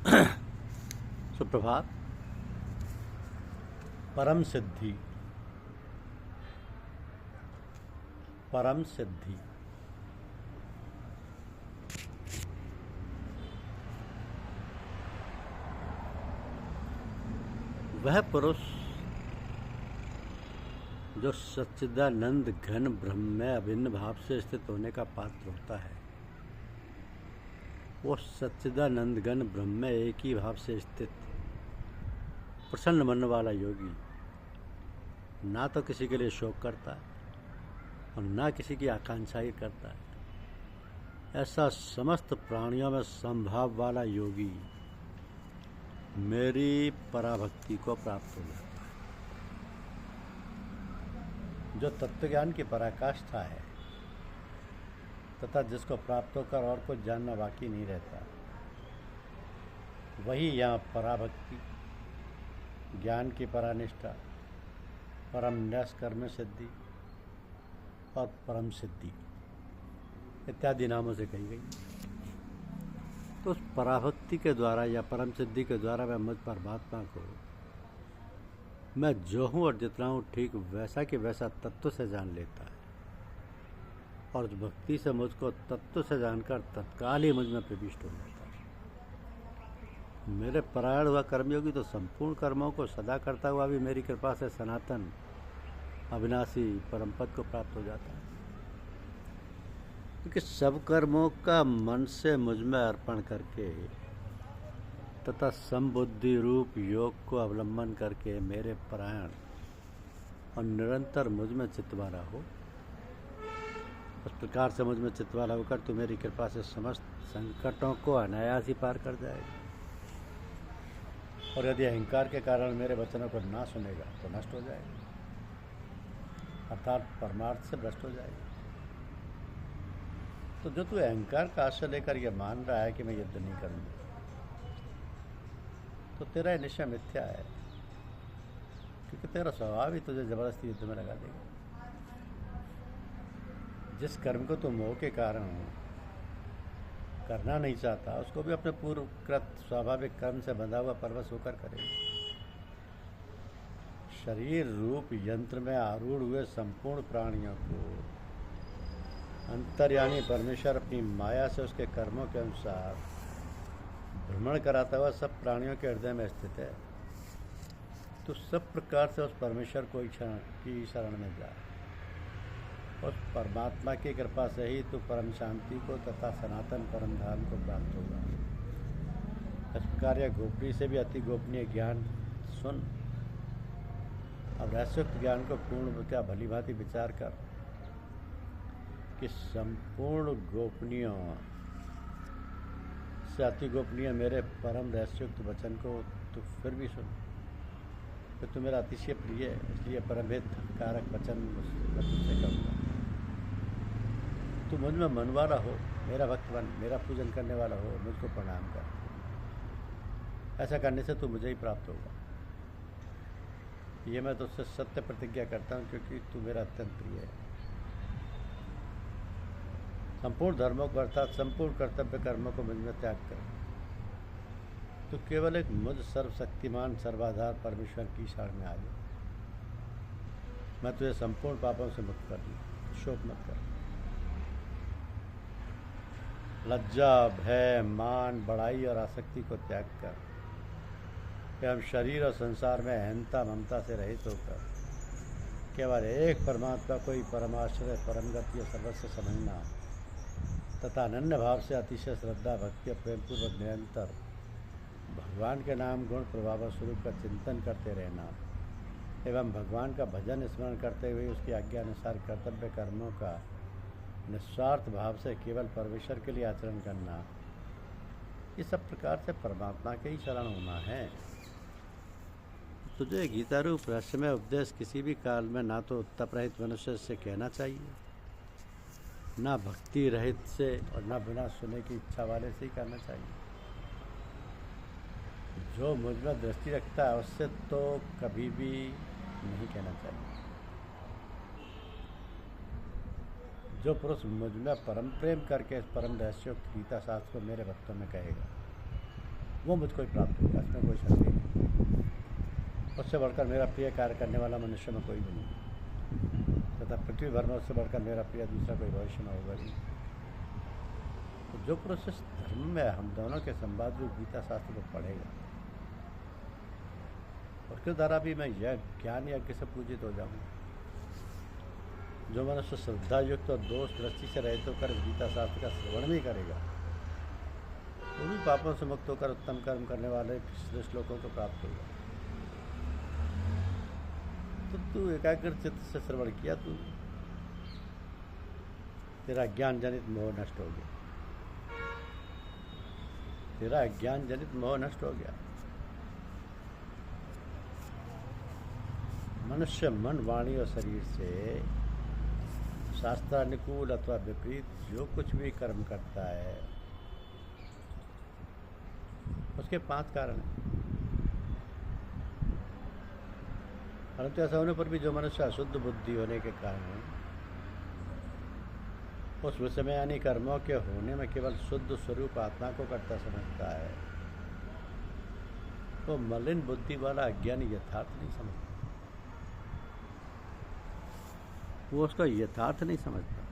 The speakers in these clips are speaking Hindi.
सुप्रभात। परम सिद्धि, परम सिद्धि। वह पुरुष जो सच्चिदानंद घन ब्रह्म में अभिन्न भाव से स्थित होने का पात्र होता है, वो सच्चिदानंद घन ब्रह्म में एक ही भाव से स्थित प्रसन्न मन वाला योगी ना तो किसी के लिए शोक करता है और ना किसी की आकांक्षा ही करता है। ऐसा समस्त प्राणियों में संभाव वाला योगी मेरी पराभक्ति को प्राप्त हो जाता है। जो तत्वज्ञान की पराकाष्ठा है तथा जिसको प्राप्त होकर और कुछ जानना बाकी नहीं रहता, वही यहाँ पराभक्ति, ज्ञान की परानिष्ठा, परम न्यास कर्म सिद्धि और परम सिद्धि इत्यादि नामों से कही गई। तो उस पराभक्ति के द्वारा या परम सिद्धि के द्वारा मैं मुझ परमात्मा को, मैं जो हूँ और जितना हूँ ठीक वैसा कि वैसा तत्व से जान लेता है और उस भक्ति से मुझको तत्व से जानकर तत्काल ही मुझ में प्रविष्ट हो जाता है। मेरे परायण हुआ कर्मयोगी तो संपूर्ण कर्मों को सदा करता हुआ भी मेरी कृपा से सनातन अविनाशी परम पद को प्राप्त हो जाता है, क्योंकि सब कर्मों का मन से मुझ में अर्पण करके तथा समबुद्धि रूप योग को अवलंबन करके मेरे परायण और निरंतर मुझ में चित्तवाला हो। उस प्रकार से मुझ में चित्तवाला होकर तू मेरी कृपा से समस्त संकटों को अनायास ही पार कर जाएगा। और यदि अहंकार के कारण मेरे वचनों को ना सुनेगा तो नष्ट हो जाएगा, अर्थात परमार्थ से भ्रष्ट हो जाएगा। तो जो तू अहंकार का आश्रय लेकर यह मान रहा है कि मैं युद्ध नहीं करूँगा, तो तेरा यह निश्चय मिथ्या है, क्योंकि तेरा स्वभाव ही तुझे जबरदस्ती युद्ध में लगा देगा। जिस कर्म को तू मोह के कारण करना नहीं चाहता, उसको भी अपने पूर्वकृत स्वाभाविक कर्म से बंधा हुआ परवश होकर करेगा। शरीर रूप यंत्र में आरूढ़ हुए संपूर्ण प्राणियों को अंतर्यामी परमेश्वर अपनी माया से उसके कर्मों के अनुसार भ्रमण कराता हुआ सब प्राणियों के हृदय में स्थित है। तो सब प्रकार से उस परमेश्वर को की शरण में जा। उस परमात्मा की कृपा से ही तू परम शांति को तथा सनातन परम धाम को प्राप्त होगा। इस प्रकार यह गोपनीय से भी अति गोपनीय ज्ञान सुन। अब रहस्योक्त ज्ञान को पूर्ण क्या भली भांति विचार कर कि संपूर्ण गोपनीयों से अति गोपनीय मेरे परम रहस्योक्त वचन को तू फिर भी सुन। तो तू मेरा अतिशय प्रिय है, इसलिए परमहित कारक वचन मैं तुझसे कहूँगा। तू मुझ में मन वाला हो, मेरा भक्त बन, मेरा पूजन करने वाला हो, मुझको प्रणाम कर। ऐसा करने से तू मुझे ही प्राप्त होगा। ये मैं तुझसे सत्य प्रतिज्ञा करता हूँ, क्योंकि तू मेरा अत्यंत प्रिय है। संपूर्ण धर्मों को अर्थात संपूर्ण कर्तव्य कर्मों को मुझ में त्याग कर तू केवल एक मुझ सर्वशक्तिमान सर्वाधार परमेश्वर की शरण में आ जा। मैं तुझे संपूर्ण पापों से मुक्त कर दूँ, शोक मत कर। लज्जा, भय, मान, बड़ाई और आसक्ति को त्याग कर एवं शरीर और संसार में अहंता ममता से रहित होकर केवल एक परमात्मा को ही परमाश्रय, परम गति और सर्वस्व समझना तथा अनन्य भाव से अतिशय श्रद्धा, भक्ति और प्रेम पूर्वक निरंतर भगवान के नाम गुण प्रभाव स्वरूप का चिंतन करते रहना एवं भगवान का भजन स्मरण करते हुए उसकी आज्ञा अनुसार कर्तव्य कर्मों का निस्वार्थ भाव से केवल परमेश्वर के लिए आचरण करना, ये सब प्रकार से परमात्मा के ही शरण होना है। तुझे गीता रूप रहस्यमय उपदेश किसी भी काल में ना तो तप रहित मनुष्य से कहना चाहिए, ना भक्ति रहित से और ना बिना सुने की इच्छा वाले से ही करना चाहिए। जो मुझ में दृष्टि रखता है उससे तो कभी भी नहीं कहना चाहिए। जो पुरुष मुझ में परम प्रेम करके इस परम रहस्योक्त गीता शास्त्र को मेरे भक्तों में कहेगा, वो मुझको ही प्राप्त होगा, इसमें कोई संदेह नहीं। उससे बढ़कर मेरा प्रिय कार्य करने वाला मनुष्य में कोई भी नहीं, तथा पृथ्वी भर में उससे बढ़कर मेरा प्रिय दूसरा कोई भविष्य में होगा भी। तो जो पुरुष इस धर्म में हम दोनों के संवाद रूप गीता शास्त्र को पढ़ेगा, उसके द्वारा भी मैं यह ज्ञान यज्ञ से पूजित हो जाऊंगा। जो मनुष्य श्रद्धा युक्त और दोष दृष्टि से रहित होकर इस गीता शास्त्र का श्रवण भी करेगा, वो भी पापों से मुक्त होकर उत्तम कर्म करने वाले श्रेष्ठ लोगों को प्राप्त होगा। तो तू एकाग्र चित्त से श्रवण किया, तू तेरा ज्ञान जनित मोह नष्ट हो गया, तेरा ज्ञान जनित मोह नष्ट हो गया। मनुष्य मन, वाणी और शरीर से शास्त्रानुकूल अथवा विपरीत जो कुछ भी कर्म करता है, उसके 5 कारण हैं। परंतु ऐसा होने पर भी जो मनुष्य अशुद्ध बुद्धि होने के कारण उस विषय यानी कर्मों के होने में केवल शुद्ध स्वरूप आत्मा को करता समझता है, वो मलिन बुद्धि वाला अज्ञानी यथार्थ नहीं समझता, वो उसका यथार्थ नहीं समझता।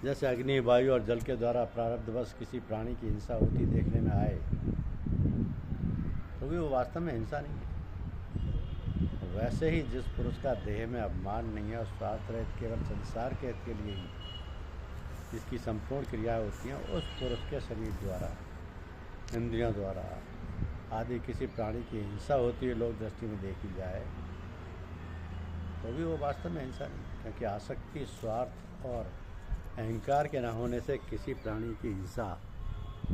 जैसे अग्नि, वायु और जल के द्वारा प्रारब्धवश किसी प्राणी की हिंसा होती देखने में आए, तो भी वो वास्तव में हिंसा नहीं है। वैसे ही जिस पुरुष का देह में अभिमान नहीं है और स्वार्थ रहित केवल संसार के हित के लिए ही जिसकी संपूर्ण क्रिया होती हैं, उस पुरुष के शरीर द्वारा, इंद्रियों द्वारा आदि किसी प्राणी की हिंसा होती है लोक दृष्टि में देखी जाए, तो भी वो वास्तव में हिंसा नहीं, क्योंकि आसक्ति, स्वार्थ और अहंकार के न होने से किसी प्राणी की हिंसा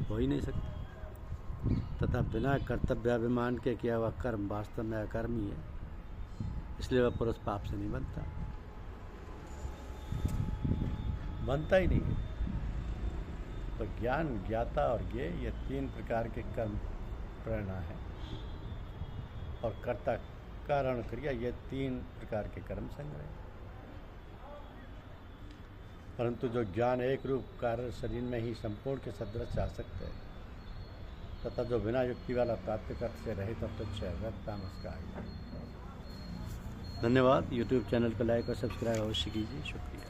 हो ही नहीं सकती, तथा बिना कर्तव्याभिमान के किया हुआ कर्म वास्तव में अकर्म ही है, इसलिए वह पुरुष पाप से नहीं बनता ही नहीं है। तो ज्ञान, ज्ञाता और ज्ञेय, ये 3 प्रकार के कर्म प्रेरणा है, और कर्ता, कारण, क्रिया, ये 3 प्रकार के कर्म संग्रह। परंतु जो ज्ञान एक रूप कार्य शरीर में ही संपूर्ण के सदृश जा सकते हैं, तथा जो बिना युक्ति वाला प्राप्त अर्थ से रहित और तुच्छ है, वह तामस का है। धन्यवाद। यूट्यूब चैनल को लाइक और सब्सक्राइब अवश्य कीजिए। शुक्रिया।